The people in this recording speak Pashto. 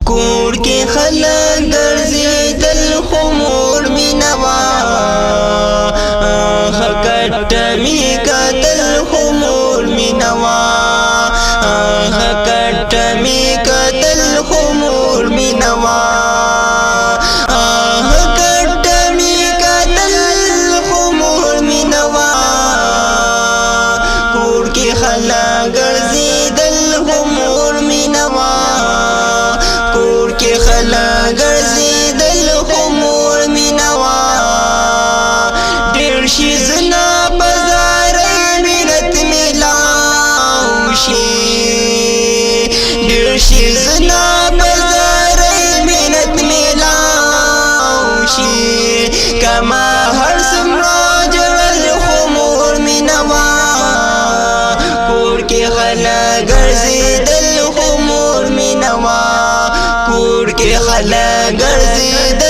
کور کې خلک ګرځېدل خو مور مې نه وه کټه مې کتل خو مور مې نه وه کټه مې کتل خو مور مې نه وه کټه مې کتل خو مور مې نه وه کور کې خلک ګرځېدل خو مور مې نه وه کور کې خلک ګرځېدل خو مور مې نه وه ډېر شي زنا بازارۍ مینت میلاو شي ډېر شي زنا بازارۍ مینت میلاو شي کما هر څومره جړل خو مور مې نه وه کور کې خلک ګرځېدل خو مور مې نه وه کور کې خلک ګرځېدل